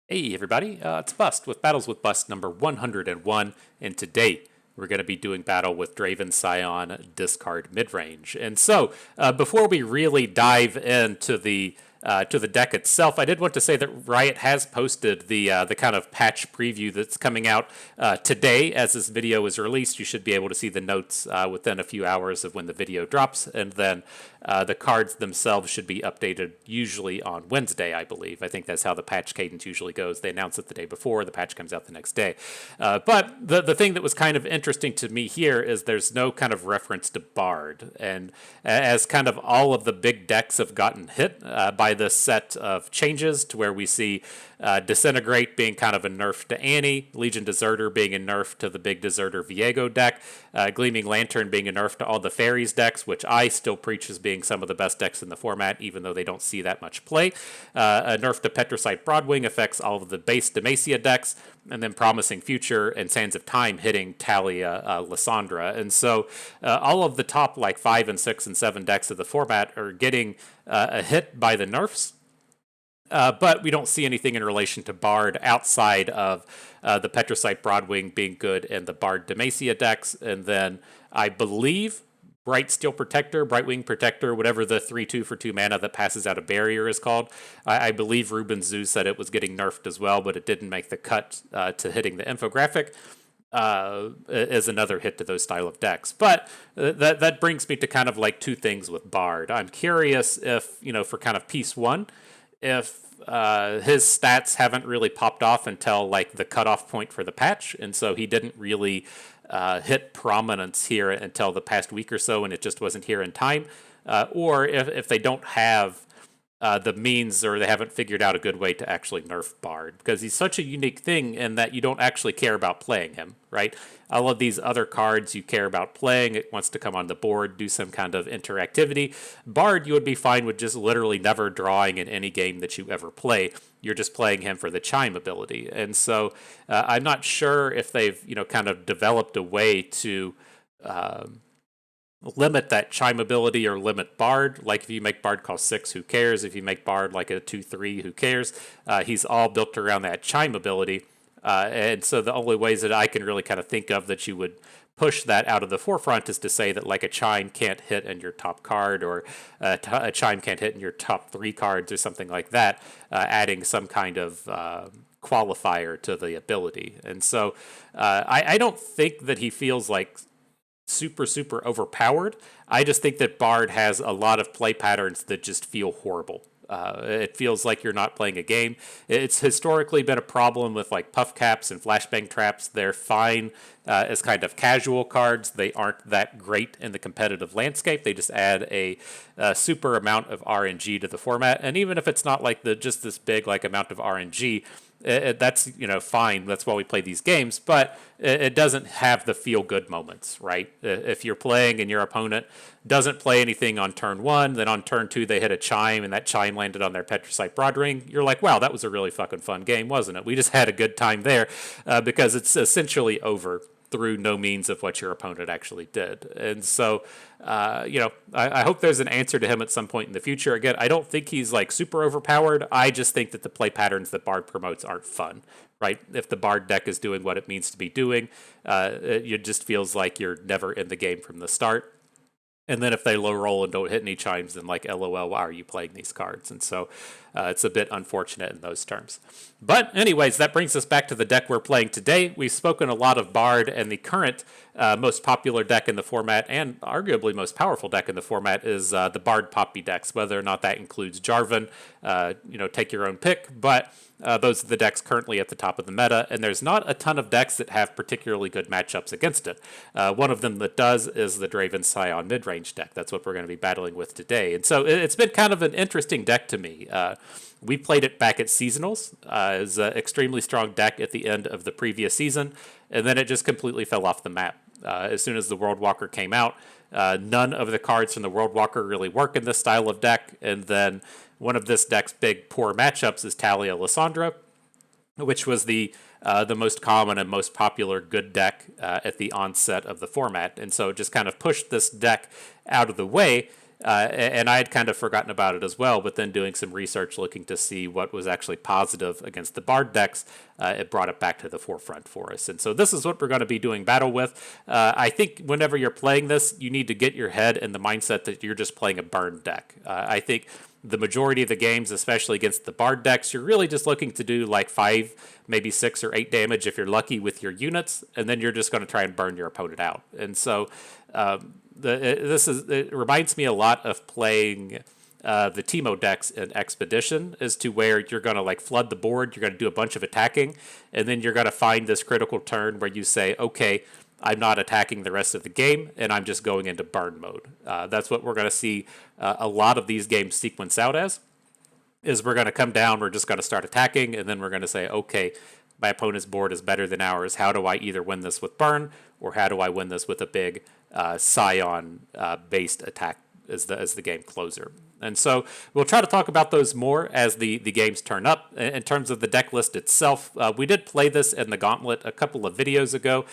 Hey everybody, it's Bust with Battles with Bust number 101, and today we're going to be doing battle with Draven Sion discard midrange. And so, before we really dive into the deck itself, I did want to say that Riot has posted the kind of patch preview that's coming out today. As this video is released, you should be able to see the notes within a few hours of when the video drops, and then the cards themselves should be updated usually on Wednesday, I believe. I think that's how the patch cadence usually goes. They announce it the day before, the patch comes out the next day. But the thing that was kind of interesting to me here is there's no kind of reference to Bard. And as kind of all of the big decks have gotten hit by this set of changes to where we see Disintegrate being kind of a nerf to Annie, Legion Deserter being a nerf to the big Deserter Viego deck, Gleaming Lantern being a nerf to all the Fairies decks, which I still preach as being some of the best decks in the format, even though they don't see that much play. A nerf to Petricite Broadwing affects all of the base Demacia decks, and then Promising Future and Sands of Time hitting Talia Lysandra. And so all of the top like 5 and 6 and 7 decks of the format are getting a hit by the nerfs. But we don't see anything in relation to Bard outside of the Petricite Broadwing being good and the Bard Demacia decks. And then I believe Brightwing Protector, whatever the 3/2 for 2 mana that passes out a barrier is called. I believe Ruben Zoo said it was getting nerfed as well, but it didn't make the cut to hitting the infographic. Is another hit to those style of decks. But that brings me to kind of like two things with Bard. I'm curious if, for kind of piece one, if his stats haven't really popped off until like the cutoff point for the patch, and so he didn't really hit prominence here until the past week or so, and it just wasn't here in time, or if they don't have the means, or they haven't figured out a good way to actually nerf Bard, because he's such a unique thing in that you don't actually care about playing him, right? All of these other cards you care about playing. It wants to come on the board, do some kind of interactivity. Bard, you would be fine with just literally never drawing in any game that you ever play. You're just playing him for the chime ability. And so I'm not sure if they've, kind of developed a way to limit that chime ability or limit Bard. Like if you make Bard cost 6, who cares? If you make Bard like a 2/3, who cares? He's all built around that chime ability. And so the only ways that I can really kind of think of that you would push that out of the forefront is to say that like a chime can't hit in your top card, or a chime can't hit in your top 3 cards or something like that, adding some kind of qualifier to the ability. And so I don't think that he feels like super overpowered. I just think that Bard has a lot of play patterns that just feel horrible. It feels like you're not playing a game. It's historically been a problem with like puff caps and flashbang traps. They're fine as kind of casual cards. They aren't that great in the competitive landscape. They just add a super amount of RNG to the format. And even if it's not like just this big like amount of RNG, that's fine. That's why we play these games, but it doesn't have the feel good moments, right? If you're playing and your opponent doesn't play anything on turn 1, then on turn 2 they hit a chime and that chime landed on their Petricite Broadwing, you're like, wow, that was a really fucking fun game, wasn't it? We just had a good time there, because it's essentially over through no means of what your opponent actually did. And so, I hope there's an answer to him at some point in the future. Again, I don't think he's like super overpowered. I just think that the play patterns that Bard promotes aren't fun, right? If the Bard deck is doing what it means to be doing, it just feels like you're never in the game from the start. And then if they low roll and don't hit any chimes, then like, LOL, why are you playing these cards? And so it's a bit unfortunate in those terms. But anyways, that brings us back to the deck we're playing today. We've spoken a lot of Bard, and the current most popular deck in the format, and arguably most powerful deck in the format, is the Bard Poppy decks. Whether or not that includes Jarvan, take your own pick. But those are the decks currently at the top of the meta, and there's not a ton of decks that have particularly good matchups against it. One of them that does is the Draven Sion midrange deck. That's what we're going to be battling with today. And so it's been kind of an interesting deck to me. We played it back at Seasonals. It was an extremely strong deck at the end of the previous season, and then it just completely fell off the map. As soon as the World Walker came out, none of the cards from the World Walker really work in this style of deck, and then one of this deck's big poor matchups is Talia Lysandra, which was the most common and most popular good deck at the onset of the format. And so it just kind of pushed this deck out of the way. And I had kind of forgotten about it as well, but then doing some research looking to see what was actually positive against the Bard decks, it brought it back to the forefront for us. And so this is what we're going to be doing battle with. I think whenever you're playing this, you need to get your head in the mindset that you're just playing a burn deck. I think the majority of the games, especially against the Bard decks, you're really just looking to do like 5, maybe 6 or 8 damage if you're lucky with your units, and then you're just going to try and burn your opponent out. And so it reminds me a lot of playing the Teemo decks in Expedition, as to where you're going to like flood the board, you're going to do a bunch of attacking, and then you're going to find this critical turn where you say, okay, I'm not attacking the rest of the game, and I'm just going into burn mode. That's what we're going to see a lot of these games sequence out as, is we're going to come down, we're just going to start attacking, and then we're going to say, okay, my opponent's board is better than ours. How do I either win this with burn, or how do I win this with a big Sion-based attack as the game closer? And so we'll try to talk about those more as the games turn up. In terms of the deck list itself, we did play this in the Gauntlet a couple of videos ago.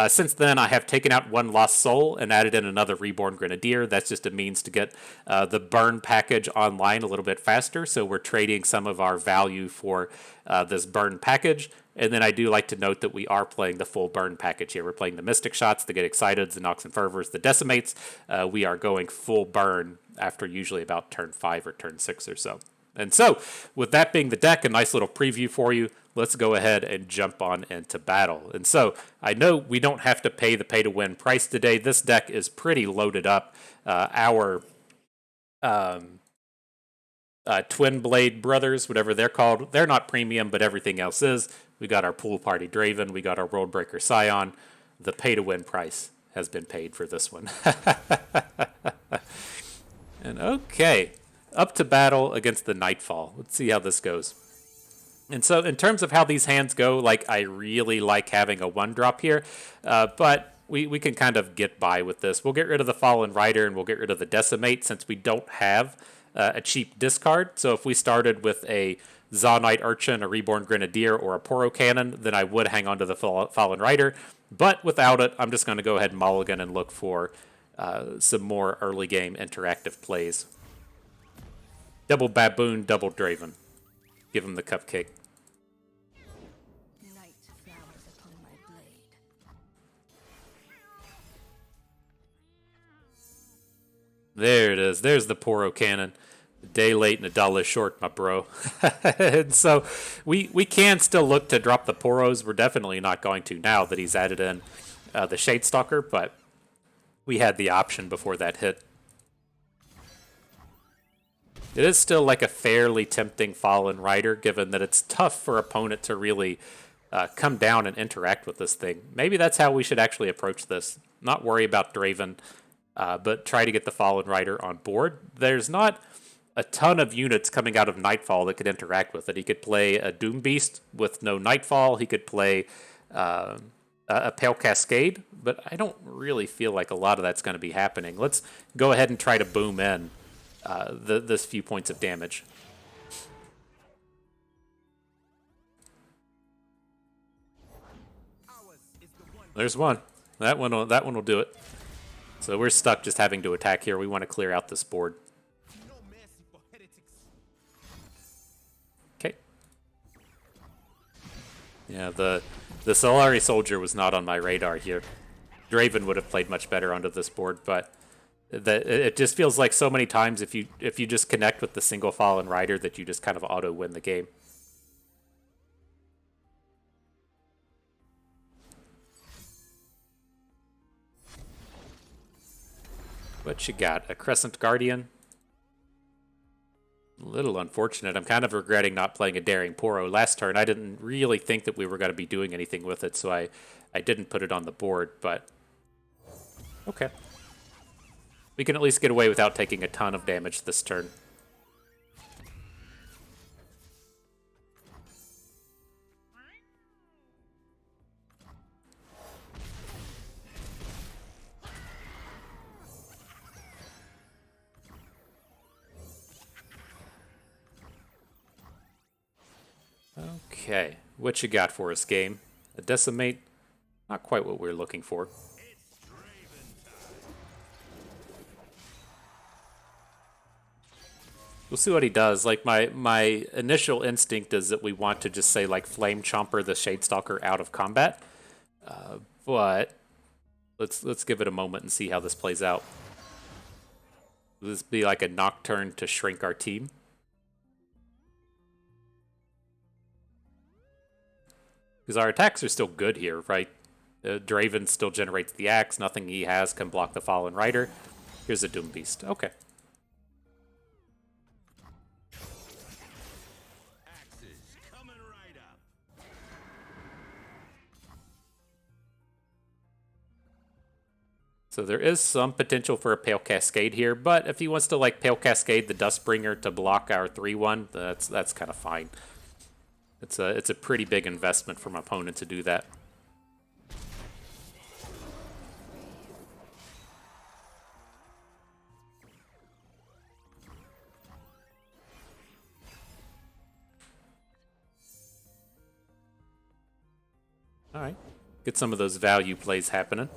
Since then, I have taken out one Lost Soul and added in another Reborn Grenadier. That's just a means to get the burn package online a little bit faster. So we're trading some of our value for this burn package. And then I do like to note that we are playing the full burn package here. We're playing the Mystic Shots, the Get Exciteds, the Nox and Fervors, the Decimates. We are going full burn after usually about turn 5 or turn 6 or so. And so, with that being the deck, a nice little preview for you, let's go ahead and jump on into battle. And so, I know we don't have to pay the pay-to-win price today. This deck is pretty loaded up. Our Twin Blade Brothers, whatever they're called, they're not premium, but everything else is. We got our Pool Party Draven, we got our Worldbreaker Sion. The pay-to-win price has been paid for this one. And okay, up to battle against the Nightfall. Let's see how this goes. And so in terms of how these hands go, like I really like having a 1-drop here, but we can kind of get by with this. We'll get rid of the Fallen Rider and we'll get rid of the Decimate since we don't have a cheap discard. So if we started with a Zaunite Urchin, a Reborn Grenadier, or a Poro Cannon, then I would hang on to the Fallen Rider. But without it, I'm just going to go ahead and mulligan and look for some more early game interactive plays. Double Baboon, double Draven. Give him the cupcake. Night flowers upon my blade. There it is. There's the Poro Cannon. A day late and a dollar short, my bro. And so we can still look to drop the Poros. We're definitely not going to now that he's added in the Shadestalker, but we had the option before that hit. It is still like a fairly tempting Fallen Rider, given that it's tough for opponent to really come down and interact with this thing. Maybe that's how we should actually approach this. Not worry about Draven, but try to get the Fallen Rider on board. There's not a ton of units coming out of Nightfall that could interact with it. He could play a Doom Beast with no Nightfall. He could play a Pale Cascade, but I don't really feel like a lot of that's going to be happening. Let's go ahead and try to boom in this few points of damage. There's one. That one will do it. So we're stuck just having to attack here. We want to clear out this board. Okay. Yeah, the Solari Soldier was not on my radar here. Draven would have played much better onto this board, but it just feels like so many times if you just connect with the single Fallen Rider that you just kind of auto win the game. What you got? A Crescent Guardian? A little unfortunate. I'm kind of regretting not playing a Daring Poro. Last turn, I didn't really think that we were going to be doing anything with it, so I didn't put it on the board, but okay. We can at least get away without taking a ton of damage this turn. Okay, what you got for us, game? A Decimate? Not quite what we're looking for. We'll see what he does. Like my initial instinct is that we want to just say like Flame Chomper the Shadestalker out of combat, but let's give it a moment and see how this plays out. Will this be like a Nocturne to shrink our team? Because our attacks are still good here, right? Draven still generates the axe. Nothing he has can block the Fallen Rider. Here's a Doom Beast. Okay. So there is some potential for a Pale Cascade here, but if he wants to like Pale Cascade the Dustbringer to block our 3/1, that's kind of fine. It's a pretty big investment for my opponent to do that. All right, get some of those value plays happening.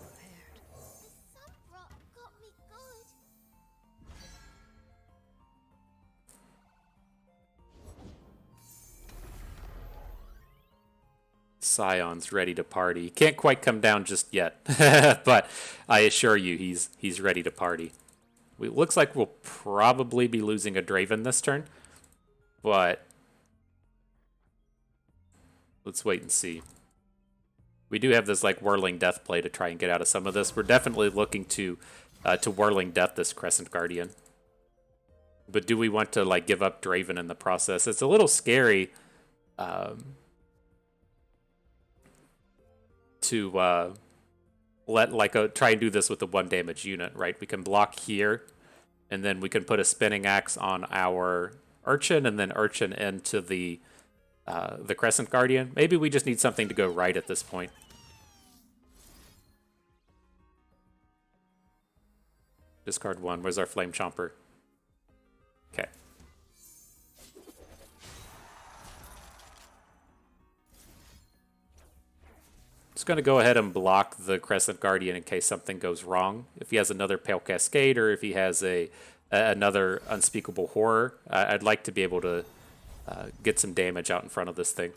Sion's ready to party. Can't quite come down just yet, but I assure you he's ready to party. It looks like we'll probably be losing a Draven this turn, but let's wait and see. We do have this like Whirling Death play to try and get out of some of this. We're definitely looking to Whirling Death this Crescent Guardian. But do we want to like give up Draven in the process? It's a little scary to let like try and do this with a 1 damage unit, right? We can block here, and then we can put a Spinning Axe on our Urchin, and then Urchin into the Crescent Guardian. Maybe we just need something to go right at this point. Discard 1. Where's our Flame Chomper? Okay. Just going to go ahead and block the Crescent Guardian in case something goes wrong. If he has another Pale Cascade or if he has another Unspeakable Horror, I'd like to be able to get some damage out in front of this thing.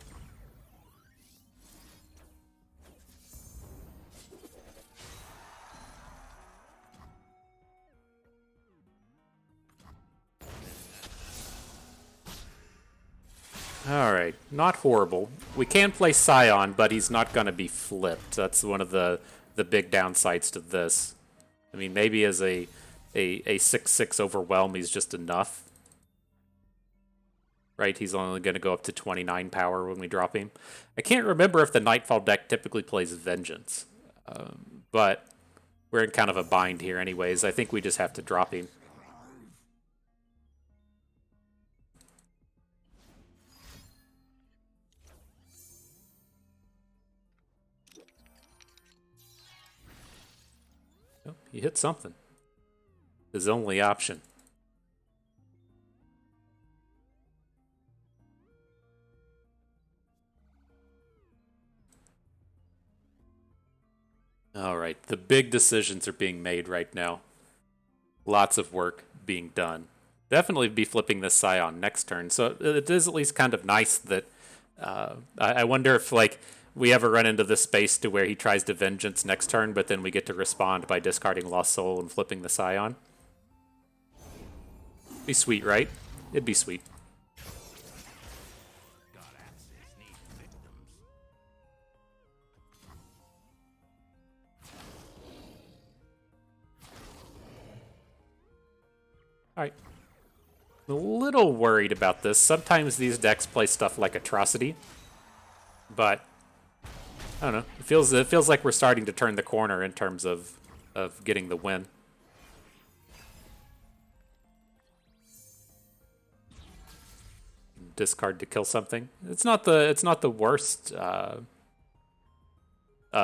Alright, not horrible. We can play Sion, but he's not going to be flipped. That's one of the big downsides to this. I mean, maybe as a 6/6 Overwhelm, he's just enough. Right, he's only going to go up to 29 power when we drop him. I can't remember if the Nightfall deck typically plays Vengeance. But we're in kind of a bind here anyways. I think we just have to drop him. Oh, he hit something. His only option. All right, the big decisions are being made right now. Lots of work being done. Definitely be flipping this Sion next turn. So it is at least kind of nice that I wonder if like we ever run into this space to where he tries to Vengeance next turn, but then we get to respond by discarding Lost Soul and flipping the Sion. Be sweet, right? It'd be sweet. Alright. I'm a little worried about this. Sometimes these decks play stuff like Atrocity, but I don't know. It feels like we're starting to turn the corner in terms of getting the win. Discard to kill something. It's not the worst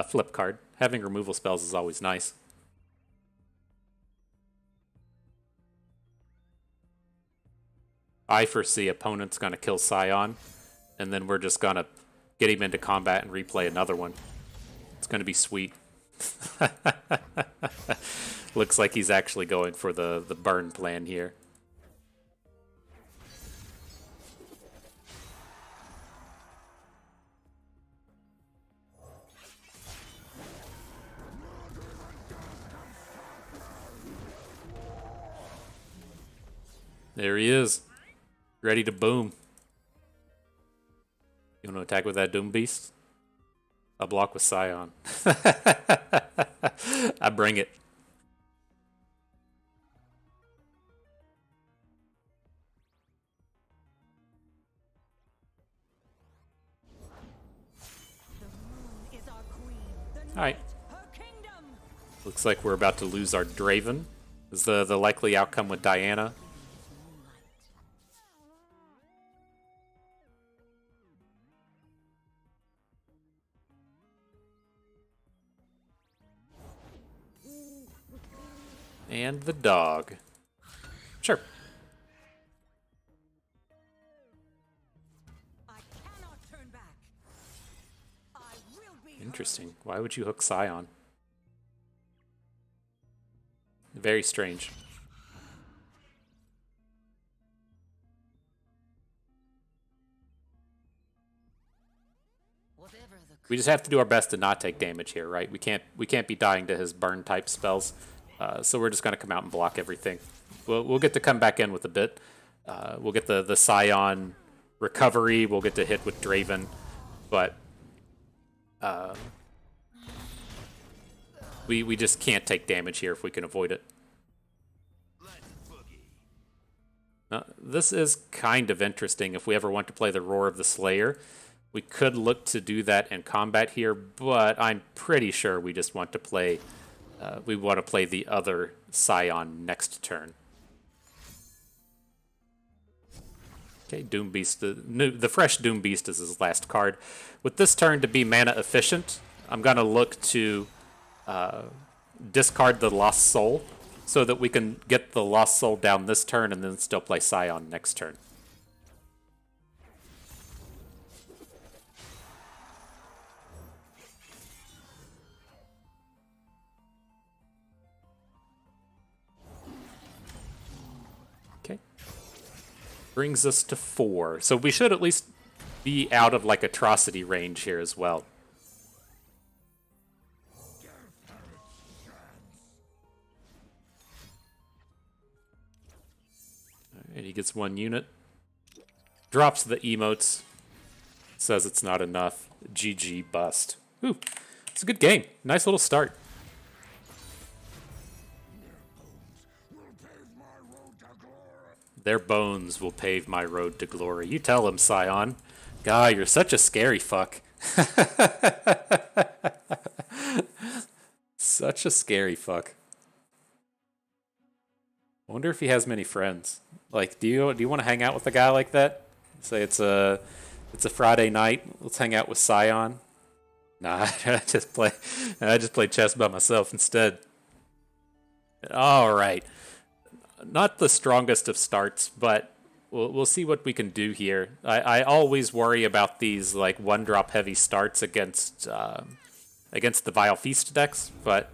flip card. Having removal spells is always nice. I foresee opponent's going to kill Sion, and then we're just going to get him into combat and replay another one. It's going to be sweet. Looks like he's actually going for the burn plan here. There he is. Ready to boom. You want to attack with that Doom Beast? I'll block with Sion. I bring it. Alright. Looks like we're about to lose our Draven. Is the likely outcome with Diana. And the dog. Sure. Interesting. Why would you hook Sion? Very strange. We just have to do our best to not take damage here, right? We can't be dying to his burn type spells. So we're just gonna come out and block everything. We'll get to come back in with a bit. We'll get the Sion recovery. We'll get to hit with Draven, but we just can't take damage here if we can avoid it. This is kind of interesting. If we ever want to play the Roar of the Slayer, we could look to do that in combat here, but I'm pretty sure we just want to play. We want to play the other Sion next turn. Okay, Doom Beast. The fresh Doom Beast is his last card. With this turn to be mana efficient, I'm going to look to discard the Lost Soul so that we can get the Lost Soul down this turn and then still play Sion next turn. Okay. Brings us to 4. So we should at least be out of like atrocity range here as well. And he gets 1 unit. Drops the emotes. Says it's not enough. GG bust. Ooh, it's a good game. Nice little start. Their bones will pave my road to glory. You tell him, Sion. God, you're such a scary fuck. Such a scary fuck. I wonder if he has many friends. Like, do you want to hang out with a guy like that? Say it's a Friday night. Let's hang out with Sion. Nah, I just play chess by myself instead. All right, not the strongest of starts, but we'll see what we can do here. I always worry about these like 1-drop heavy starts against the Vile Feast decks, but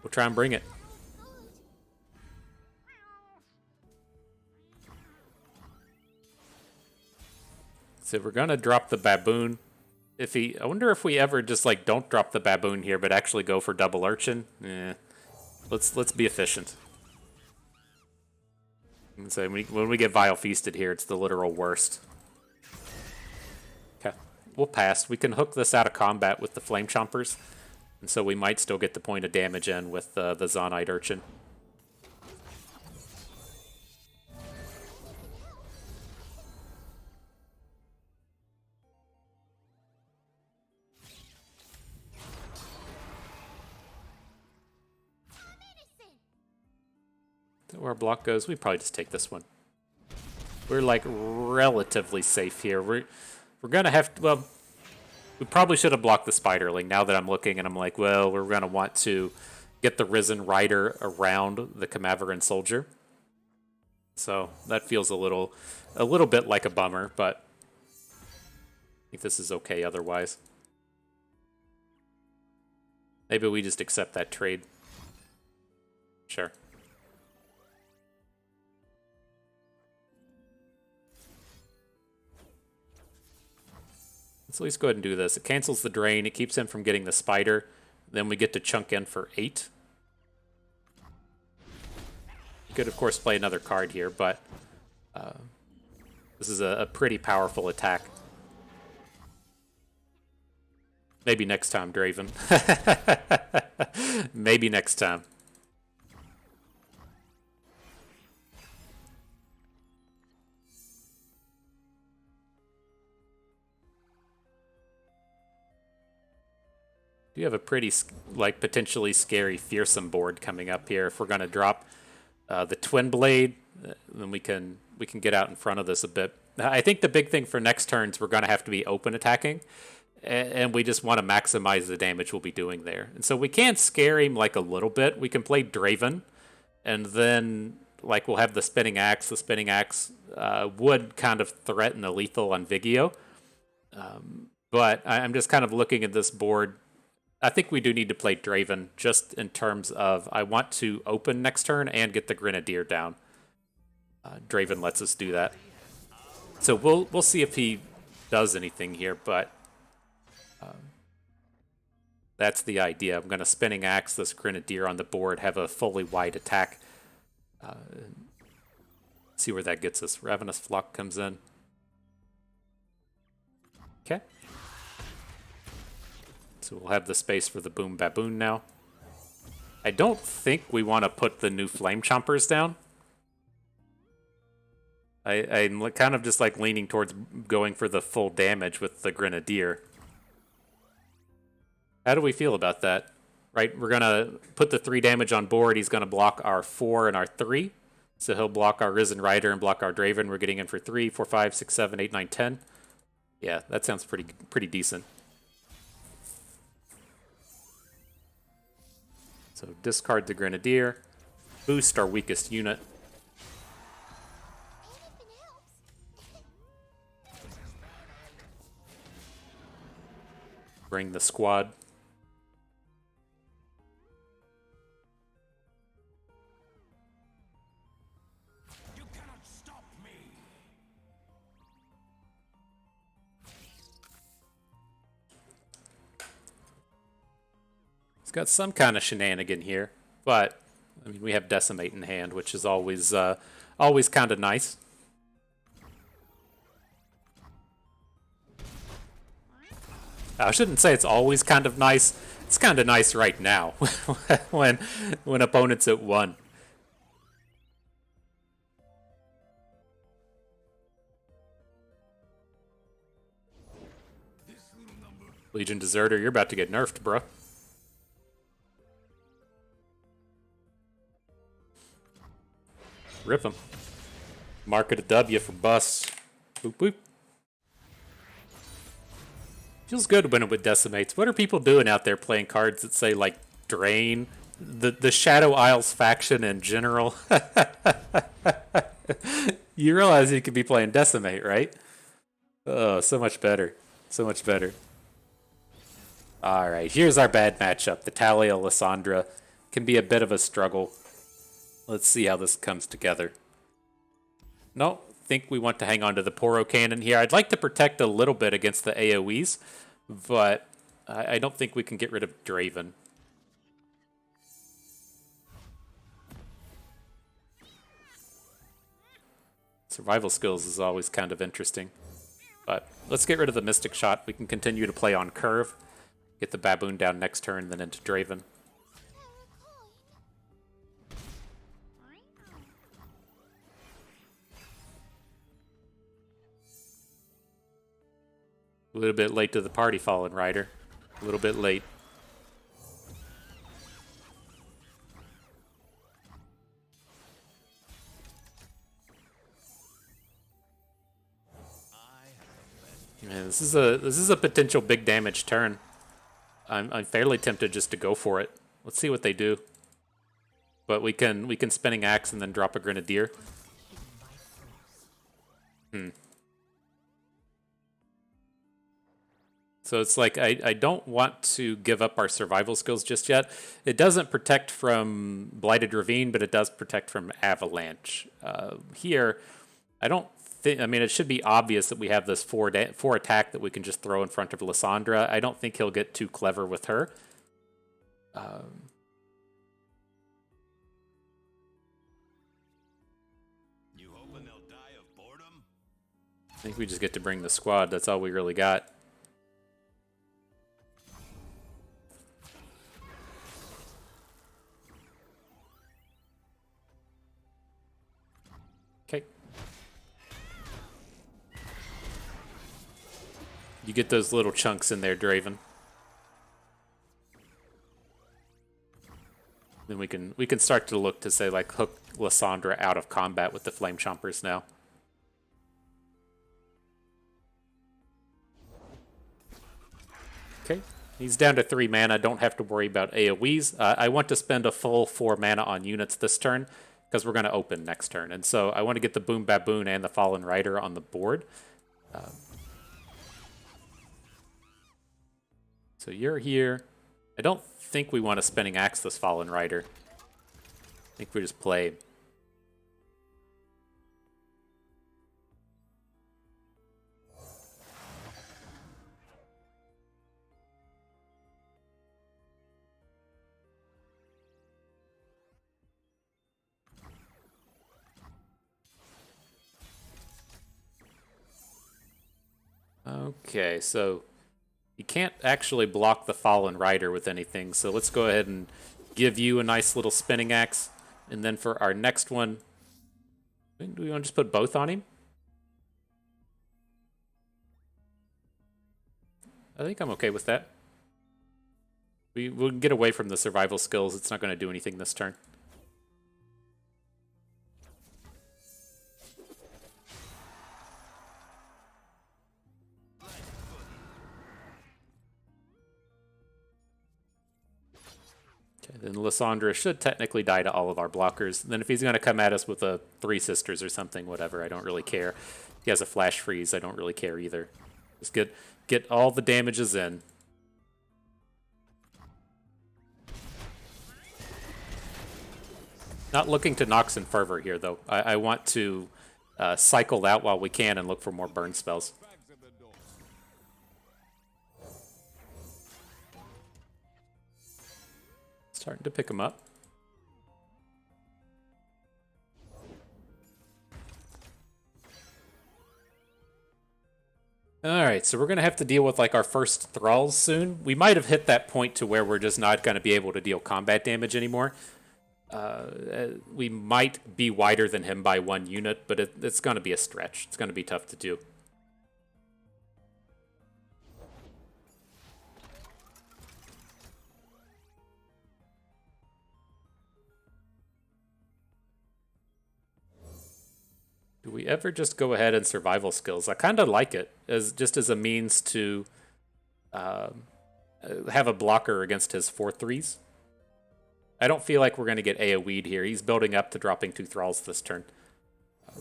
we'll try and bring it. So we're gonna drop the Baboon. I wonder if we ever just like don't drop the Baboon here, but actually go for double Urchin. Let's be efficient. So when we get Vile Feasted here, it's the literal worst. Okay, we'll pass. We can hook this out of combat with the Flame Chompers, and so we might still get the point of damage in with the Zonite Urchin. Where our block goes, we probably just take this one. We're like relatively safe here. We're gonna have to, well, we probably should have blocked the Spiderling. Now that I'm looking and I'm like, well, we're gonna want to get the Risen Rider around the Camaveran Soldier. So that feels a little bit like a bummer, but I think this is okay otherwise. Maybe we just accept that trade. Sure. Let's at least go ahead and do this. It cancels the drain. It keeps him from getting the spider. Then we get to chunk in for 8. Could, of course, play another card here, but this is a pretty powerful attack. Maybe next time, Draven. Maybe next time. Do you have a pretty, like, potentially scary, fearsome board coming up here? If we're going to drop the Twin Blade, then we can get out in front of this a bit. I think the big thing for next turns, we're going to have to be open attacking, and we just want to maximize the damage we'll be doing there. And so we can scare him, like, a little bit. We can play Draven, and then, like, we'll have the Spinning Axe. The Spinning Axe would kind of threaten a lethal on Vigio. But I'm just kind of looking at this board. I think we do need to play Draven, just in terms of I want to open next turn and get the Grenadier down. Draven lets us do that. So we'll see if he does anything here, but that's the idea. I'm going to Spinning Axe this Grenadier on the board, have a fully wide attack. See where that gets us. Ravenous Flock comes in. Okay. So we'll have the space for the Boom Baboon now. I don't think we want to put the new Flame Chompers down. I'm kind of just like leaning towards going for the full damage with the Grenadier. How do we feel about that? Right, we're going to put the 3 damage on board. He's going to block our 4 and our 3. So he'll block our Risen Rider and block our Draven. We're getting in for 3, 4, 5, 6, 7, 8, 9, 10. Yeah, that sounds pretty decent. So discard the Grenadier, boost our weakest unit. Bring the squad. You cannot stop me. Got some kind of shenanigan here, but I mean we have Decimate in hand, which is always kind of nice. I shouldn't say it's always kind of nice. It's kind of nice right now when opponents at 1. Legion Deserter, you're about to get nerfed, bro. Rip him. Mark it a W for bust. Boop, boop. Feels good when it with Decimates. What are people doing out there playing cards that say, like, Drain? The Shadow Isles faction in general. You realize you could be playing Decimate, right? Oh, so much better. So much better. Alright, here's our bad matchup. The Talia Lysandra can be a bit of a struggle. Let's see how this comes together. No, think we want to hang on to the Poro Cannon here. I'd like to protect a little bit against the AoEs, but I don't think we can get rid of Draven. Survival skills is always kind of interesting. But let's get rid of the Mystic Shot. We can continue to play on curve. Get the Baboon down next turn, then into Draven. A little bit late to the party, Fallen Rider. A little bit late. Man, this is a potential big damage turn. I'm fairly tempted just to go for it. Let's see what they do. But we can Spinning Axe and then drop a Grenadier. So it's like, I don't want to give up our survival skills just yet. It doesn't protect from Blighted Ravine, but it does protect from Avalanche. Here, I don't think, I mean, it should be obvious that we have this 4 attack that we can just throw in front of Lysandra. I don't think he'll get too clever with her. think we just get to bring the squad. That's all we really got. Okay. You get those little chunks in there, Draven. Then we can start to look to say like hook Lysandra out of combat with the Flame Chompers now. Okay, he's down to 3 mana. Don't have to worry about AoEs. I want to spend a full 4 mana on units this turn because we're going to open next turn. And so I want to get the Boom Baboon and the Fallen Rider on the board. So you're here. I don't think we want to Spinning Axe this Fallen Rider. I think we just play. Okay, so you can't actually block the Fallen Rider with anything, so let's go ahead and give you a nice little Spinning Axe. And then for our next one, do we want to just put both on him? I think I'm okay with that. We'll get away from the survival skills. It's not going to do anything this turn. Then Lysandra should technically die to all of our blockers. Then if he's going to come at us with a 3 Sisters or something, whatever, I don't really care. If he has a Flash Freeze, I don't really care either. Just get all the damages in. Not looking to Nox and Fervor here, though. I want to cycle out while we can and look for more burn spells. Starting to pick them up. Alright, so we're going to have to deal with like our first Thralls soon. We might have hit that point to where we're just not going to be able to deal combat damage anymore. We might be wider than him by 1 unit, but it's going to be a stretch. It's going to be tough to do. Do we ever just go ahead and survival skills? I kind of like it as just as a means to have a blocker against his 4/3s. I don't feel like we're going to get AoE'd here. He's building up to dropping 2 Thralls this turn.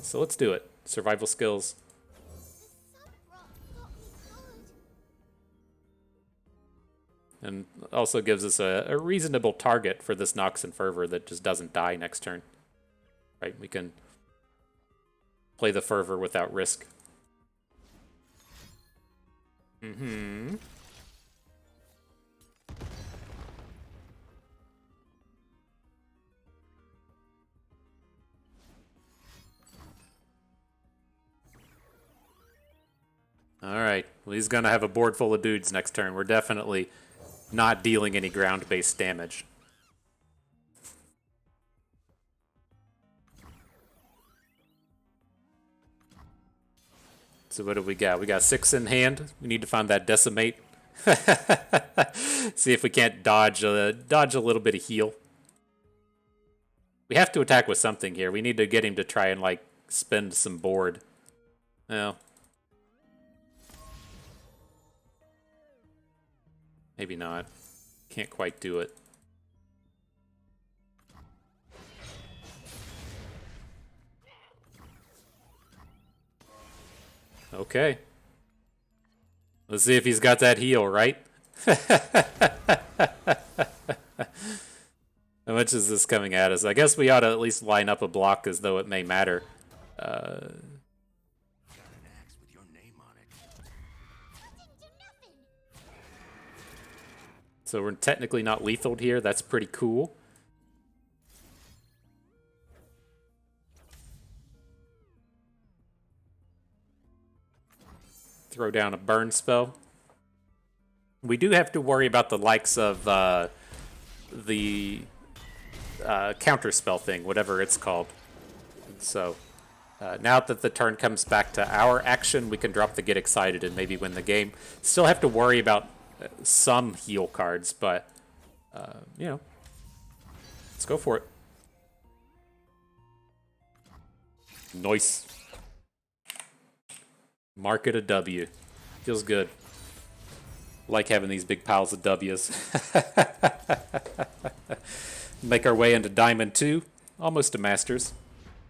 So let's do it. Survival skills. And also gives us a reasonable target for this Nox and Fervor that just doesn't die next turn. Right? We can play the Fervor without risk. Alright, well he's going to have a board full of dudes next turn. We're definitely not dealing any ground-based damage. So what do we got? We got 6 in hand. We need to find that Decimate. See if we can't dodge a little bit of heal. We have to attack with something here. We need to get him to try and like spend some board. Well, maybe not. Can't quite do it. Okay. Let's see if he's got that heal, right? How much is this coming at us? I guess we ought to at least line up a block as though it may matter. So we're technically not lethal here. That's pretty cool. throw down a burn spell. We do have to worry about the likes of the counter spell thing, whatever it's called. So now that the turn comes back to our action, we can drop the Get Excited and maybe win the game. Still have to worry about some heal cards, but, you know, let's go for it. Nice. Mark it a W. Feels good. Like having these big piles of W's. Make our way into Diamond 2. Almost to Masters.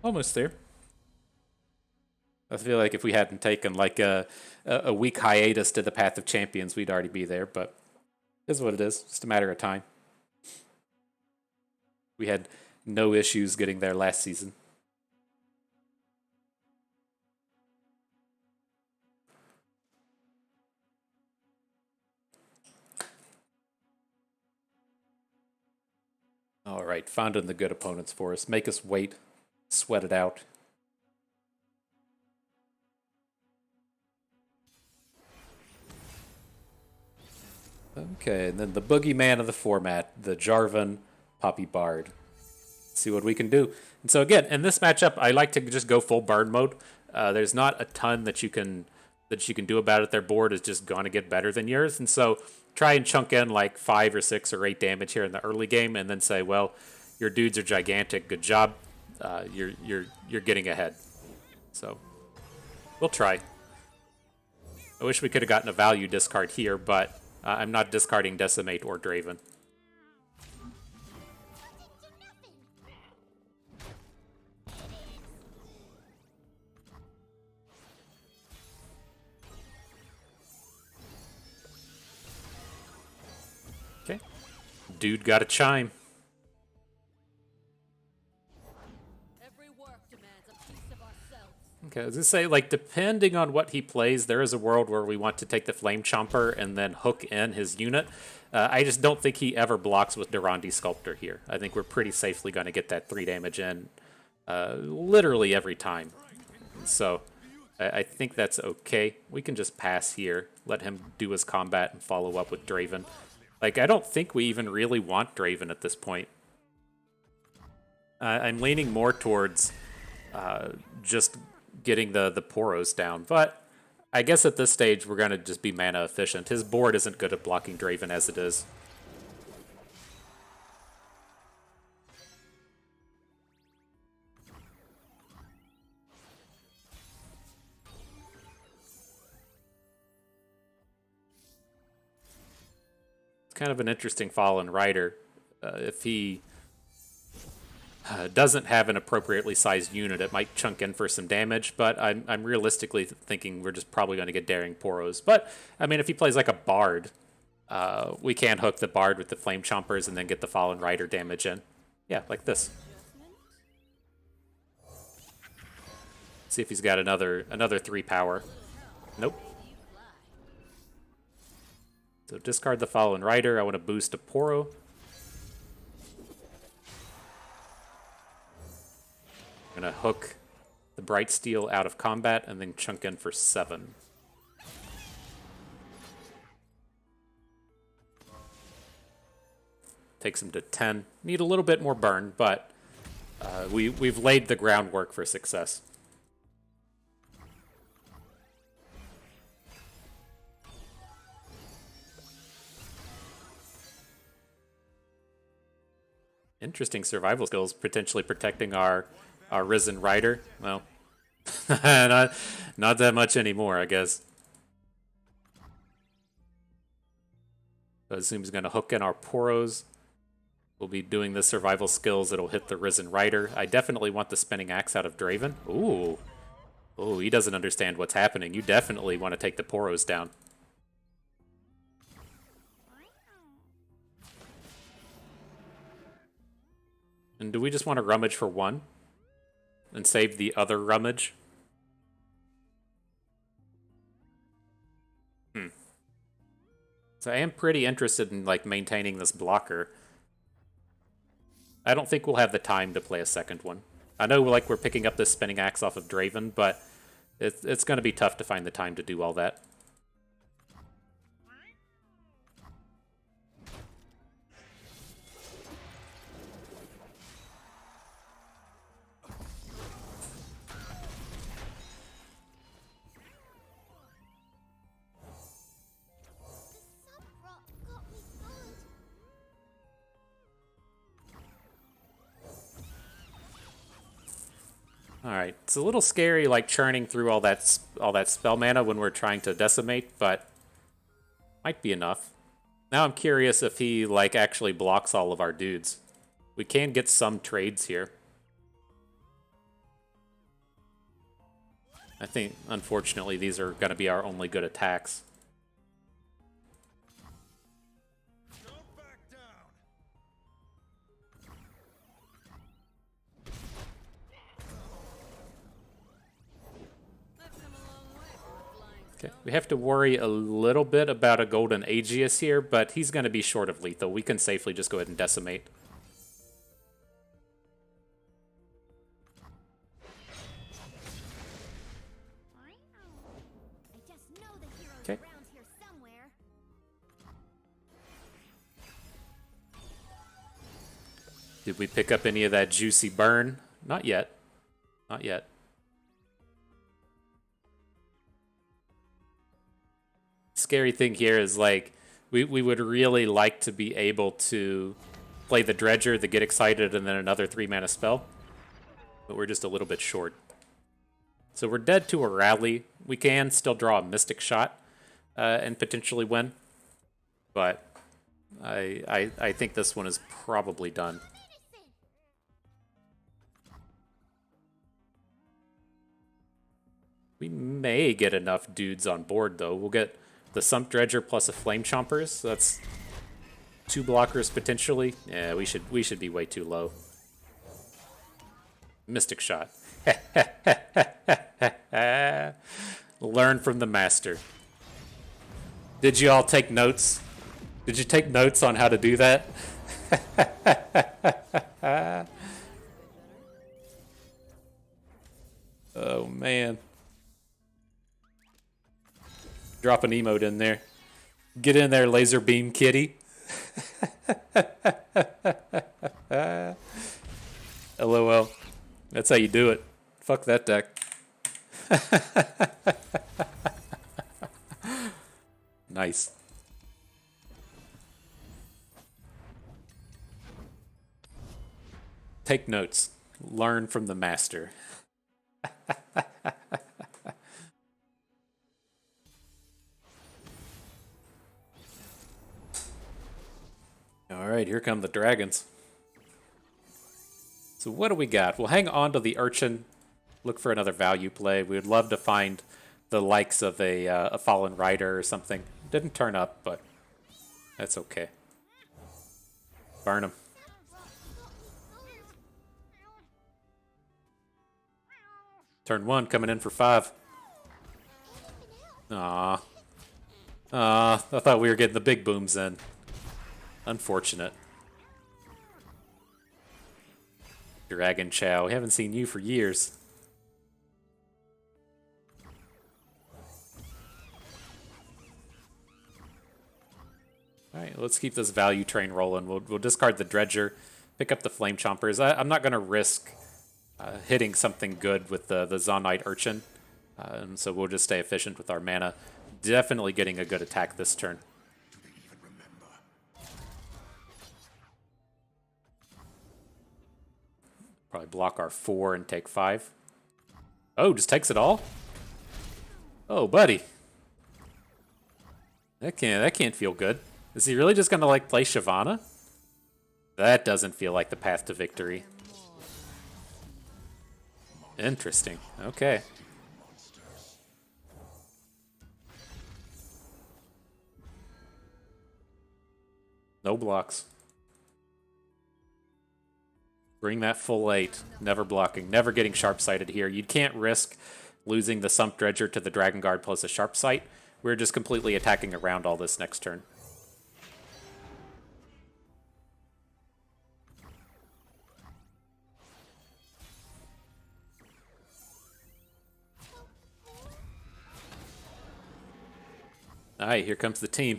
Almost there. I feel like if we hadn't taken like a week hiatus to the Path of Champions, we'd already be there, but it is what it is. Just a matter of time. We had no issues getting there last season. All right, finding the good opponents for us. Make us wait, sweat it out. Okay, and then the boogeyman of the format, the Jarvan Poppy Bard. Let's see what we can do. And so again, in this matchup, I like to just go full burn mode. There's not a ton that you can do about it. Their board is just going to get better than yours, and so try and chunk in like 5 or 6 or 8 damage here in the early game, and then say, well, your dudes are gigantic. Good job. You're getting ahead. So we'll try. I wish we could have gotten a value discard here, but I'm not discarding Decimate or Draven. Okay. Dude got a chime. Okay, I was gonna say, like, depending on what he plays, there is a world where we want to take the Flame Chomper and then hook in his unit. I just don't think he ever blocks with Durandi Sculptor here. I think we're pretty safely going to get that 3 damage in literally every time. So I think that's okay. We can just pass here, let him do his combat and follow up with Draven. Like, I don't think we even really want Draven at this point. I'm leaning more towards just getting the Poros down, but I guess at this stage we're going to just be mana efficient. His board isn't good at blocking Draven as it is. It's kind of an interesting Fallen Rider. If he doesn't have an appropriately sized unit, it might chunk in for some damage, but I'm realistically thinking we're just probably going to get Daring Poros. But, I mean, if he plays like a Bard, we can hook the Bard with the Flame Chompers and then get the Fallen Rider damage in. Yeah, like this. See if he's got another 3 power. Nope. So discard the Fallen Rider. I want to boost a Poro. I'm going to hook the Bright Steel out of combat and then chunk in for 7. Takes him to 10. Need a little bit more burn, but we've laid the groundwork for success. Interesting survival skills, potentially protecting our Risen Rider. Well, not that much anymore, I guess. So I assume he's going to hook in our Poros. We'll be doing the survival skills. It'll hit the Risen Rider. I definitely want the Spinning Axe out of Draven. Ooh. Ooh, he doesn't understand what's happening. You definitely want to take the Poros down. And do we just want to rummage for 1? And save the other rummage? So I am pretty interested in, like, maintaining this blocker. I don't think we'll have the time to play a second one. I know, like, we're picking up this Spinning Axe off of Draven, but it's going to be tough to find the time to do all that. Alright, it's a little scary, like, churning through all that spell mana when we're trying to decimate, but might be enough. Now I'm curious if he, like, actually blocks all of our dudes. We can get some trades here. I think, unfortunately, these are going to be our only good attacks. Don't back down. Okay, we have to worry a little bit about a Golden Aegeus here, but he's going to be short of lethal. We can safely just go ahead and decimate. Okay. Did we pick up any of that juicy burn? Not yet. Not yet. Scary thing here is, like, we would really like to be able to play the Dredger, the Get Excited, and then another 3-mana spell. But we're just a little bit short. So we're dead to a rally. We can still draw a Mystic Shot and potentially win. But I think this one is probably done. We may get enough dudes on board, though. We'll get the Sump Dredger plus a Flame Chompers. So that's 2 blockers potentially. Yeah, we should be way too low. Mystic Shot. Learn from the master. Did you all take notes? Did you take notes on how to do that? Oh, man. Drop an emote in there. Get in there, laser beam kitty. LOL. That's how you do it. Fuck that deck. Nice. Take notes. Learn from the master. Alright, here come the dragons. So what do we got? We'll hang on to the Urchin. Look for another value play. We would love to find the likes of a Fallen Rider or something. Didn't turn up, but that's okay. Burn him. Turn 1, coming in for 5. Aww. I thought we were getting the big booms in. Unfortunate. Dragon Chow, we haven't seen you for years. Alright, let's keep this value train rolling. We'll discard the Dredger, pick up the Flame Chompers. I'm not going to risk hitting something good with the Zonite Urchin, so we'll just stay efficient with our mana. Definitely getting a good attack this turn. Probably block our 4 and take 5. Oh, just takes it all? Oh, buddy. That can't feel good. Is he really just gonna, like, play Shyvana? That doesn't feel like the path to victory. Interesting. Okay. No blocks. Bring that full 8. Never blocking. Never getting sharp-sighted here. You can't risk losing the Sump Dredger to the Dragon Guard plus a sharp sight. We're just completely attacking around all this next turn. Alright, here comes the team.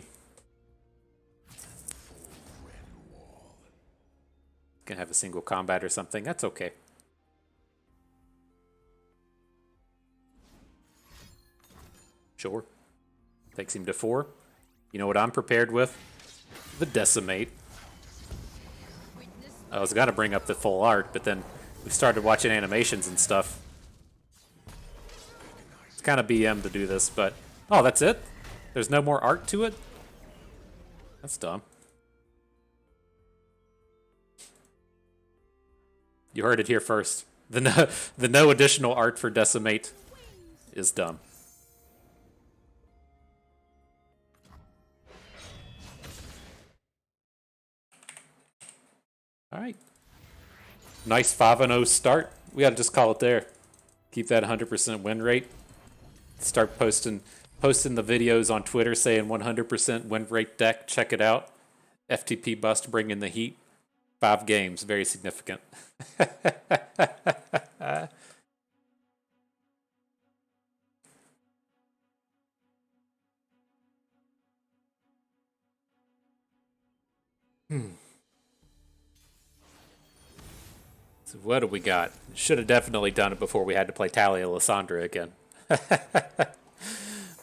Gonna have a single combat or something. That's okay. Sure. Takes him to 4. You know what I'm prepared with? The Decimate. I was gonna bring up the full art, but then we started watching animations and stuff. kind of BM to do this, but... Oh, that's it? There's no more art to it? That's dumb. You heard it here first. The no additional art for Decimate is dumb. Alright. Nice 5-0 start. We gotta just call it there. Keep that 100% win rate. Start posting the videos on Twitter saying 100% win rate deck. Check it out. FTP bust bringing the heat. 5 games. Very significant. So what do we got? Should have definitely done it before we had to play Talia Lysandra again. But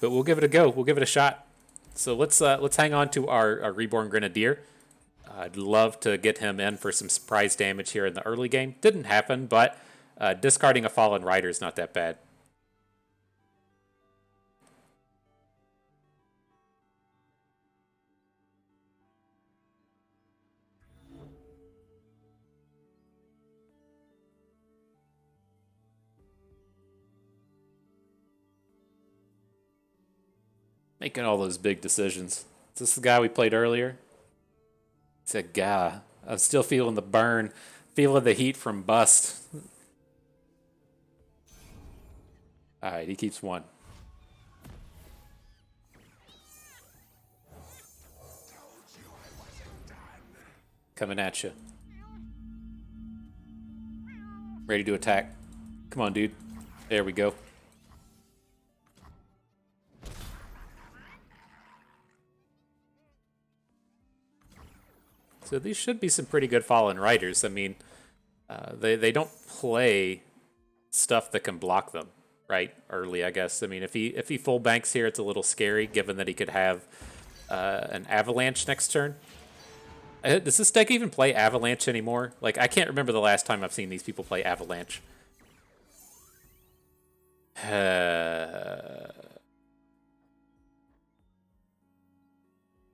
we'll give it a go. We'll give it a shot. So let's hang on to our Reborn Grenadier. I'd love to get him in for some surprise damage here in the early game. Didn't happen, but discarding a Fallen Rider is not that bad. Making all those big decisions. Is this the guy we played earlier? It's a guy. I'm still feeling the burn, feeling the heat from Bust. Alright, he keeps 1. Coming at you. Ready to attack. Come on, dude. There we go. So these should be some pretty good Fallen Riders. I mean, they don't play stuff that can block them, right? Early, I guess. I mean, if he full banks here, it's a little scary, given that he could have an Avalanche next turn. Does this deck even play Avalanche anymore? Like, I can't remember the last time I've seen these people play Avalanche.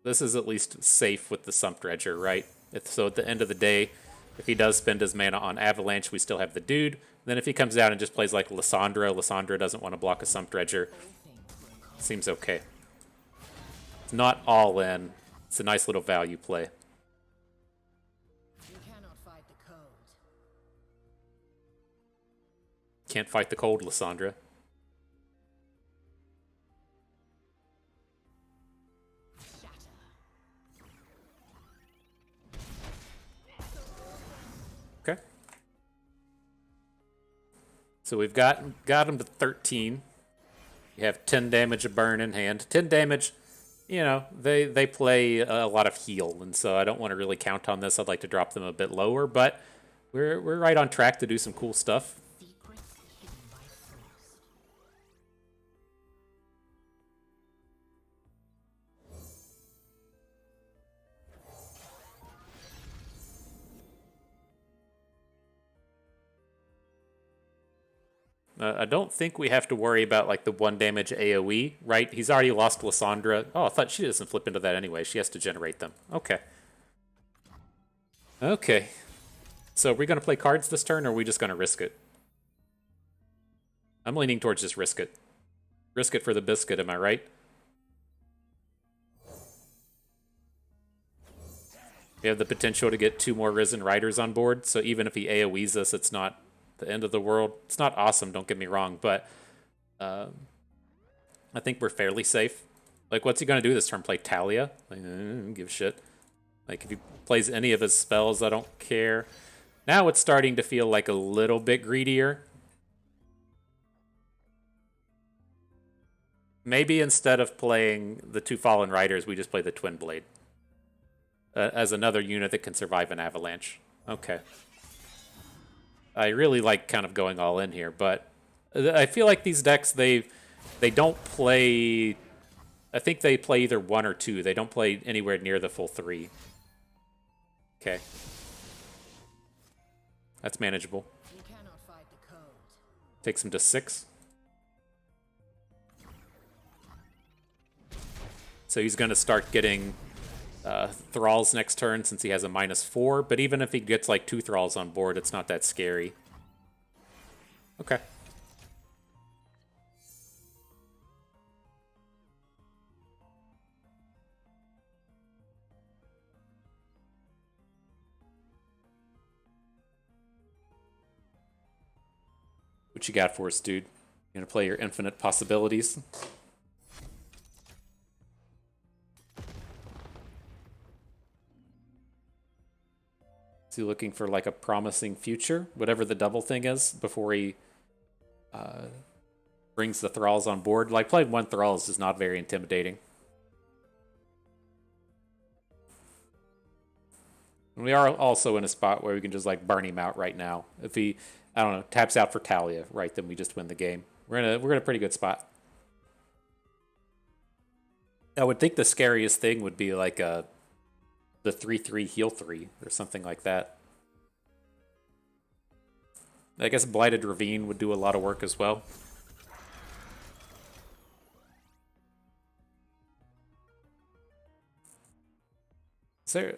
This is at least safe with the Sump Dredger, right? So at the end of the day, if he does spend his mana on Avalanche, we still have the dude. Then if he comes out and just plays like Lysandra doesn't want to block a Sump Dredger. Seems okay. It's not all in. It's a nice little value play. You cannot fight the cold. Can't fight the cold, Lysandra. Okay. So we've got him to 13. You have 10 damage of burn in hand. 10 damage, you know, they play a lot of heal, and so I don't want to really count on this. I'd like to drop them a bit lower, but we're right on track to do some cool stuff. Secrets hidden by frost. I don't think we have to worry about like the 1 damage AoE, right? He's already lost Lysandra. Oh, I thought she doesn't flip into that anyway. She has to generate them. Okay. Okay. So are we going to play cards this turn, or are we just going to risk it? I'm leaning towards just risk it. Risk it for the biscuit, am I right? We have the potential to get 2 more Risen Riders on board, so even if he AoEs us, it's not the end of the world. It's not awesome, don't get me wrong, but I think we're fairly safe. Like, what's he going to do this turn? Play Talia? Like, I don't give a shit. Like, if he plays any of his spells, I don't care. Now it's starting to feel like a little bit greedier. Maybe instead of playing the 2 Fallen Riders, we just play the Twin Blade. As another unit that can survive an avalanche. Okay. I really like kind of going all in here, but I feel like these decks, they don't play... I think they play either 1 or 2. They don't play anywhere near the full 3. Okay. That's manageable. You cannot fight the cold. Takes him to 6. So he's going to start getting thralls next turn since he has a -4. But even if he gets like 2 thralls on board, it's not that scary. Okay. What you got for us, dude? You gonna play your infinite possibilities? Is he looking for like a promising future, whatever the double thing is, before he brings the thralls on board? Like, playing 1 thralls is not very intimidating. And we are also in a spot where we can just like burn him out right now. If he, I don't know, taps out for Talia, right, then we just win the game. We're in a pretty good spot. I would think the scariest thing would be like the 3/3 heal 3 or something like that. I guess Blighted Ravine would do a lot of work as well. Is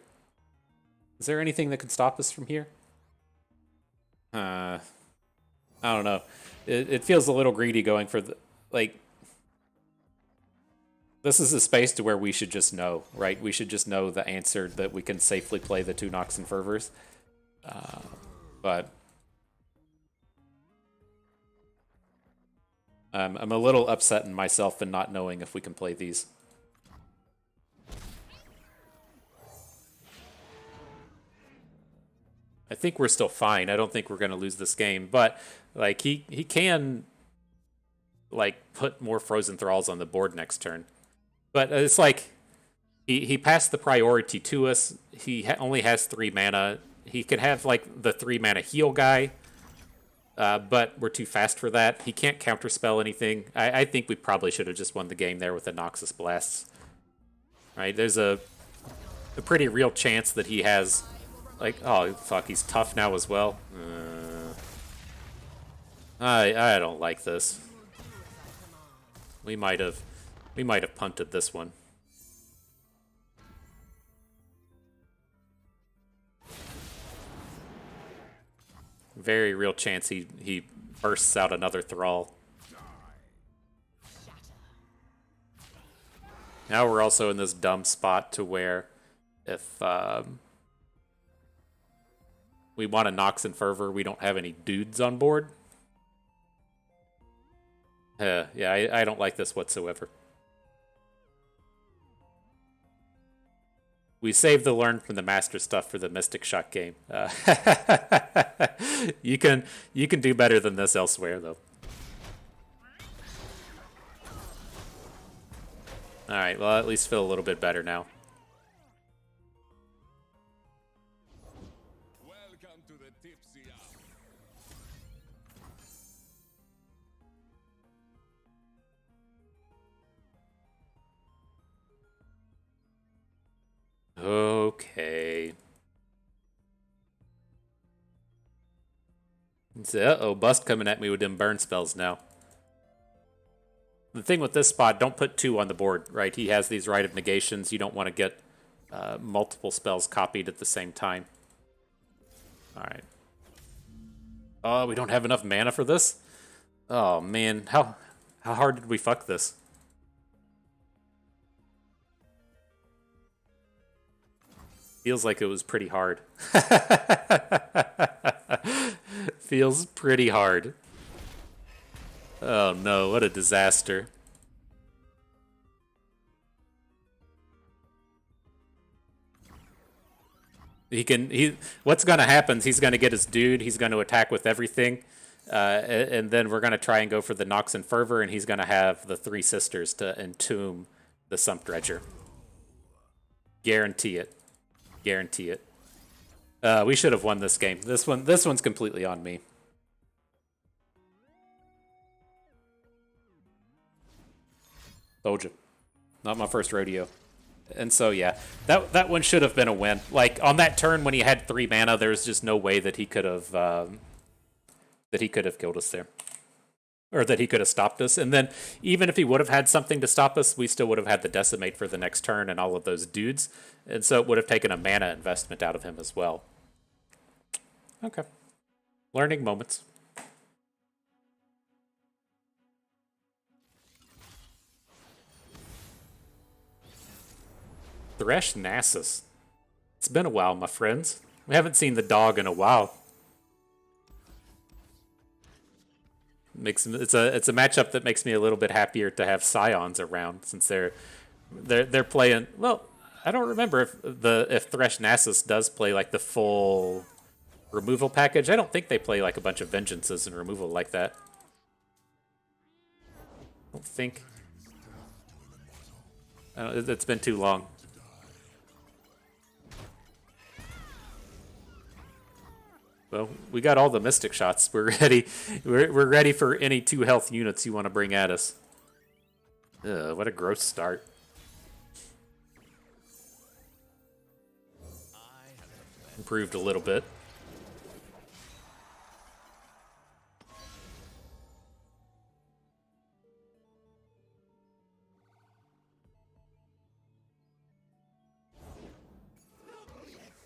there anything that could stop us from here? I don't know. It feels a little greedy going for the, like, this is a space to where we should just know, right? We should just know the answer that we can safely play the 2 Nox and Fervors. But I'm a little upset in myself in not knowing if we can play these. I think we're still fine. I don't think we're going to lose this game, but like he can like put more Frozen Thralls on the board next turn. But it's like he passed the priority to us. He only has 3 mana. He could have like the 3 mana heal guy, but we're too fast for that. He can't counterspell anything. I think we probably should have just won the game there with the Noxus Blasts. Right? There's a pretty real chance that he has, like, oh fuck, he's tough now as well. I don't like this. We might have punted this one. Very real chance he bursts out another Thrall. Now we're also in this dumb spot to where if we want a Nox and Fervor, we don't have any dudes on board. Yeah, I don't like this whatsoever. We saved the learn from the master stuff for the Mystic Shot game. You can do better than this elsewhere, though. All right, well, at least feel a little bit better now. Welcome to the tipsy hour. Okay. Uh-oh, Bust coming at me with them burn spells now. The thing with this spot, don't put 2 on the board, right? He has these Rite of Negations. You don't want to get multiple spells copied at the same time. All right. Oh, we don't have enough mana for this? Oh, man. How hard did we fuck this? Feels like it was pretty hard. Feels pretty hard. Oh no, what a disaster. What's gonna happen is he's gonna get his dude, he's gonna attack with everything, and then we're gonna try and go for the Nox and Fervor, and he's gonna have the 3 sisters to entomb the Sump Dredger. Guarantee it. Guarantee it. We should have won this game. This one's completely on me. Told you. Not my first rodeo. And so yeah, that one should have been a win. Like on that turn when he had 3 mana, there was just no way that he could have killed us there. or that he could have stopped us. And then even if he would have had something to stop us, we still would have had the decimate for the next turn and all of those dudes. And so it would have taken a mana investment out of him as well. Okay. Learning moments. Thresh Nasus. It's been a while, my friends. We haven't seen the dog in a while. It's a matchup that makes me a little bit happier to have Scions around, since they're playing. Well, I don't remember if Thresh Nasus does play like the full removal package. I don't think they play like a bunch of vengeances and removal like that. I don't think. It's been too long. Well, we got all the mystic shots. We're ready. We're ready for any 2 health units you want to bring at us. Ugh, what a gross start. Improved a little bit.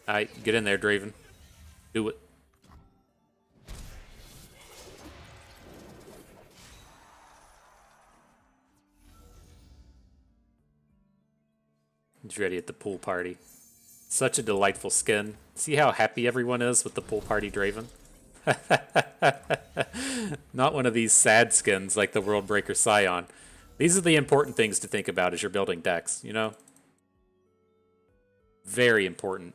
Alright, get in there, Draven. Do it. He's ready at the pool party. Such a delightful skin. See how happy everyone is with the pool party Draven? Not one of these sad skins like the Worldbreaker Scion. These are the important things to think about as you're building decks, you know? Very important.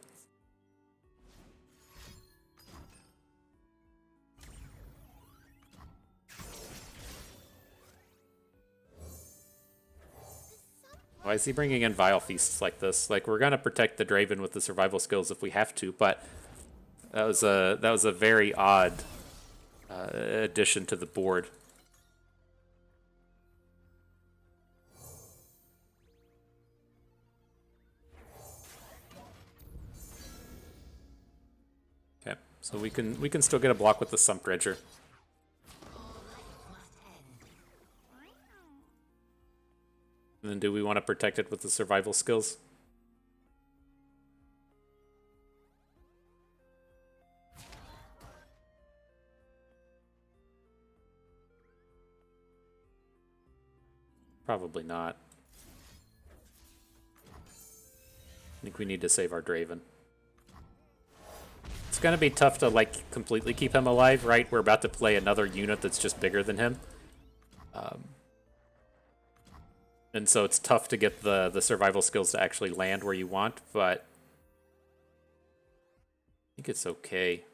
Why is he bringing in Vile Feasts like this? Like, we're gonna protect the Draven with the survival skills if we have to, but that was a very odd addition to the board. Okay, so we can still get a block with the Sump Dredger. And then do we want to protect it with the survival skills? Probably not. I think we need to save our Draven. It's going to be tough to, like, completely keep him alive, right? We're about to play another unit that's just bigger than him. And so it's tough to get the survival skills to actually land where you want, but I think it's okay.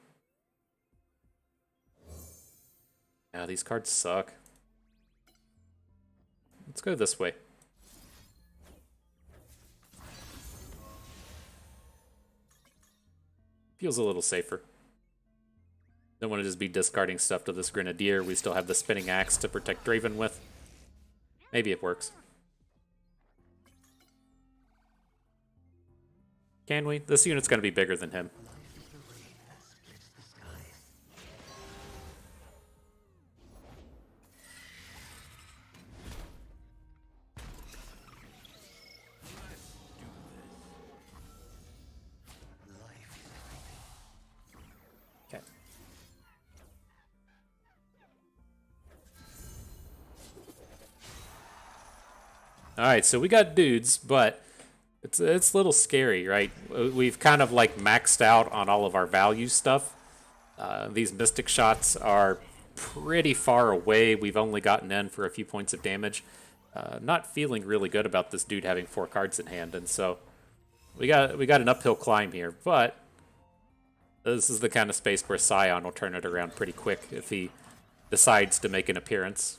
Yeah, these cards suck. Let's go this way. Feels a little safer. Don't want to just be discarding stuff to this Grenadier. We still have the Spinning Axe to protect Draven with. Maybe it works. Can we? This unit's going to be bigger than him. Okay. Alright, so we got dudes, but it's a little scary, right? We've kind of like maxed out on all of our value stuff. These Mystic Shots are pretty far away. We've only gotten in for a few points of damage. Not feeling really good about this dude having 4 cards in hand, and so we got an uphill climb here. But this is the kind of space where Scion will turn it around pretty quick if he decides to make an appearance.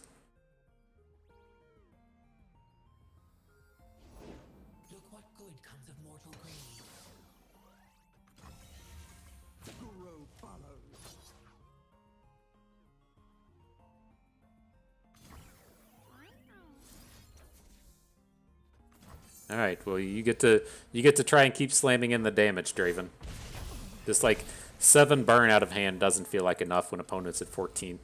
All right, well, you get to try and keep slamming in the damage, Draven. Just like 7 burn out of hand doesn't feel like enough when opponents at 14.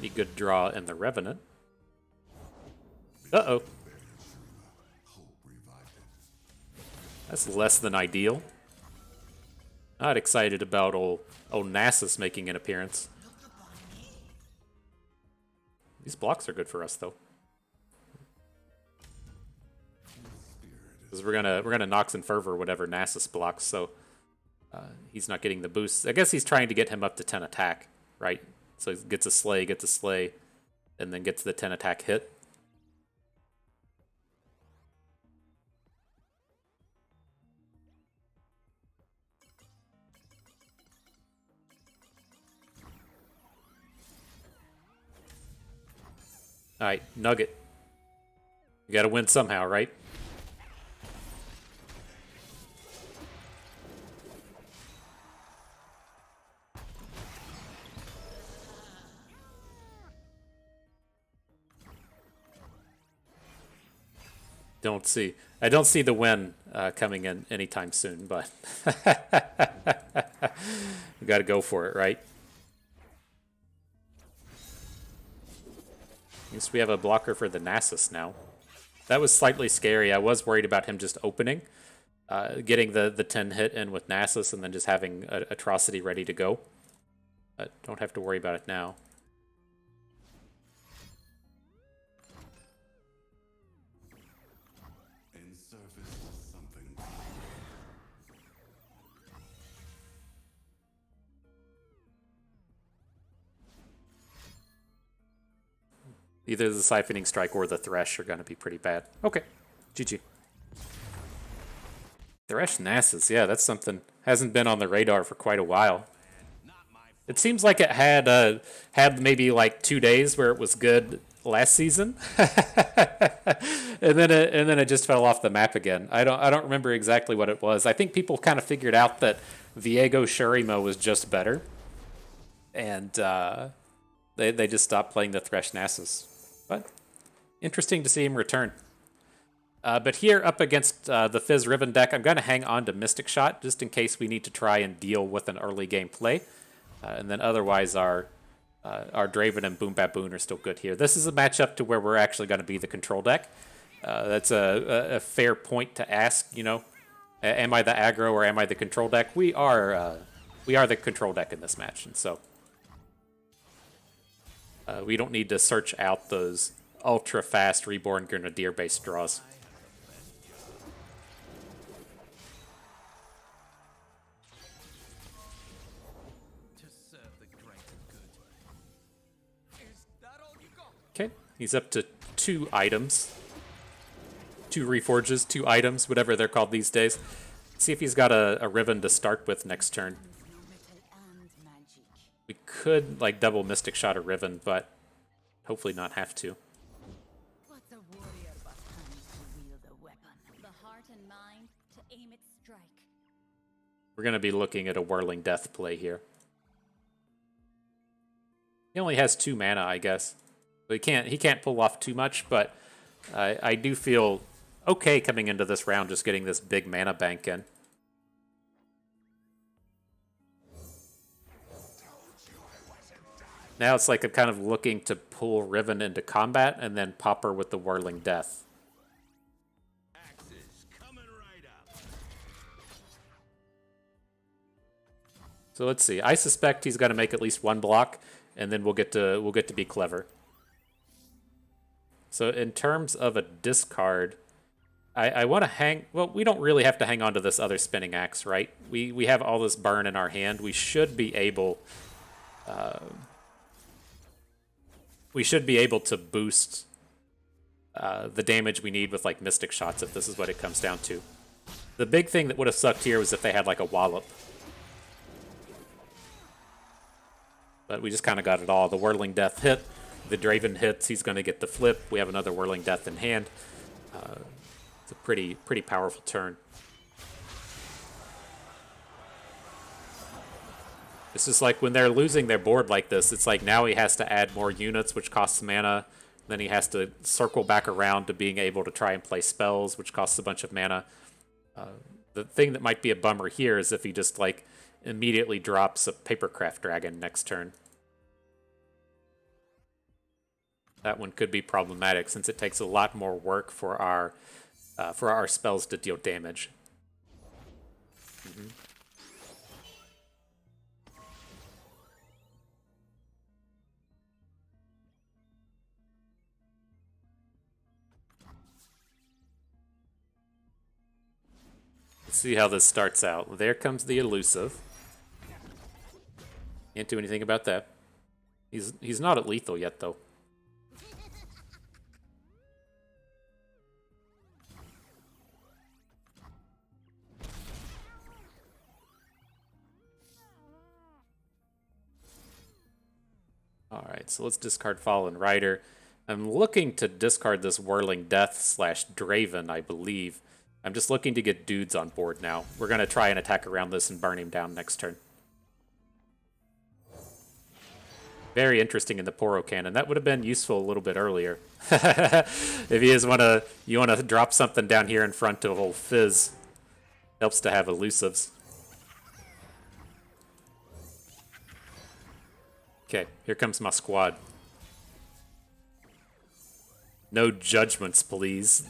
Pretty good draw in the Revenant. Uh-oh. That's less than ideal. Not excited about old Nasus making an appearance. These blocks are good for us, though. Because we're gonna Nox and Fervor whatever Nasus blocks, so he's not getting the boost. I guess he's trying to get him up to 10 attack, right? So he gets a slay, and then gets the 10 attack hit. Alright, Nugget. You gotta win somehow, right? I don't see the win coming in anytime soon, but we gotta go for it, right? At least we have a blocker for the Nasus now. That was slightly scary. I was worried about him just opening, getting the 10 hit in with Nasus, and then just having Atrocity ready to go. But don't have to worry about it now. Either the Siphoning Strike or the Thresh are going to be pretty bad. Okay, GG. Thresh Nasus, yeah, that's something. Hasn't been on the radar for quite a while. It seems like it had maybe like 2 days where it was good last season, and then it just fell off the map again. I don't remember exactly what it was. I think people kind of figured out that Viego Shurima was just better, and they just stopped playing the Thresh Nasus. But interesting to see him return. But here up against the Fizz Riven deck, I'm going to hang on to Mystic Shot just in case we need to try and deal with an early game play. And then otherwise our Draven and Boom Baboon are still good here. This is a matchup to where we're actually going to be the control deck. That's a fair point to ask, you know. Am I the aggro or am I the control deck? We are the control deck in this match, and so we don't need to search out those ultra-fast Reborn Grenadier-based draws. Okay, he's up to 2 items. 2 Reforges, 2 items, whatever they're called these days. See if he's got a Riven to start with next turn. We could like double Mystic Shot a Riven, but hopefully not have to. What's a warrior but hands to wield a weapon? The heart and mind to aim its strike. We're going to be looking at a Whirling Death play here. He only has 2 mana, I guess. He can't pull off too much, but I do feel okay coming into this round just getting this big mana bank in. Now it's like I'm kind of looking to pull Riven into combat and then pop her with the Whirling Death. So let's see. I suspect he's going to make at least 1 block, and then we'll get to be clever. So in terms of a discard, I want to hang. Well, we don't really have to hang on to this other Spinning Axe, right? We have all this burn in our hand. We should be able. We should be able to boost the damage we need with like Mystic Shots if this is what it comes down to. The big thing that would have sucked here was if they had like a Wallop. But we just kind of got it all. The Whirling Death hit. The Draven hits. He's going to get the flip. We have another Whirling Death in hand. It's a pretty powerful turn. It's just like when they're losing their board like this, it's like now he has to add more units, which costs mana. Then he has to circle back around to being able to try and play spells, which costs a bunch of mana. The thing that might be a bummer here is if he just like immediately drops a Papercraft Dragon next turn. That one could be problematic since it takes a lot more work for our spells to deal damage. Let's see how this starts out. There comes the elusive. Can't do anything about that. He's not at lethal yet, though. Alright, so let's discard Fallen Rider. I'm looking to discard this Whirling Death / Draven, I believe. I'm just looking to get dudes on board now. We're going to try and attack around this and burn him down next turn. Very interesting in the Poro Cannon. That would have been useful a little bit earlier. If you just want to drop something down here in front to a whole fizz, helps to have elusives. Okay, here comes my squad. No judgments, please.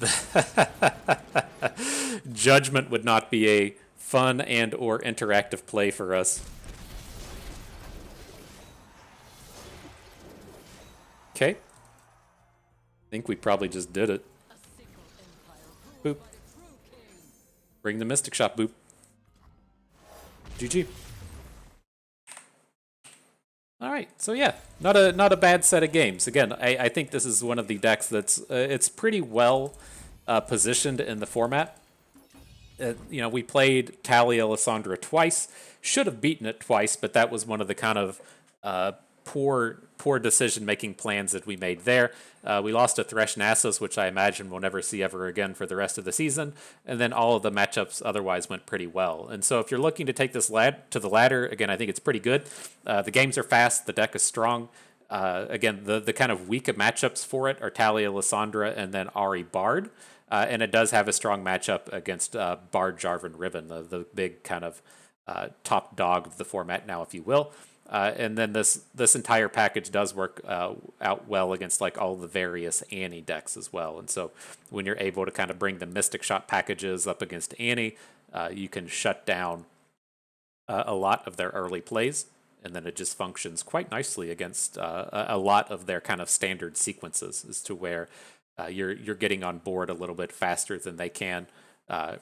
Judgment would not be a fun and or interactive play for us. Okay. I think we probably just did it. Boop. Bring the Mystic Shot, boop. GG. All right, so yeah, not a bad set of games. Again, I think this is one of the decks that's it's pretty well positioned in the format. We played Talia Lissandra twice. Should have beaten it twice, but that was one of the kind of poor decision-making plans that we made there. We lost to Thresh Nasus, which I imagine we'll never see ever again for the rest of the season, and then all of the matchups otherwise went pretty well. And so if you're looking to take this to the ladder, again, I think it's pretty good. The games are fast, the deck is strong. Again, the kind of weak matchups for it are Talia Lissandra and then Ahri Bard. And it does have a strong matchup against Bard Jarvan Riven, the big kind of top dog of the format now, if you will. And then this entire package does work out well against like all the various Annie decks as well. And so when you're able to kind of bring the Mystic Shot packages up against Annie, you can shut down a lot of their early plays. And then it just functions quite nicely against a lot of their kind of standard sequences as to where you're getting on board a little bit faster than they can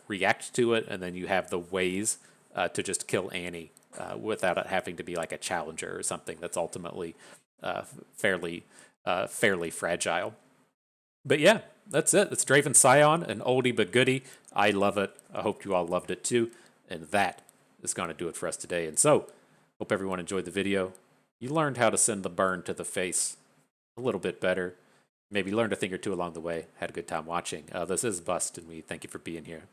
react to it. And then you have the ways to just kill Annie without it having to be like a challenger or something that's ultimately fairly fragile. But yeah, that's it. It's Draven Sion, an oldie but goodie. I love it. I hope you all loved it too. And that is going to do it for us today. And so, hope everyone enjoyed the video. You learned how to send the burn to the face a little bit better. Maybe learned a thing or two along the way. Had a good time watching. This is Bust, and we thank you for being here.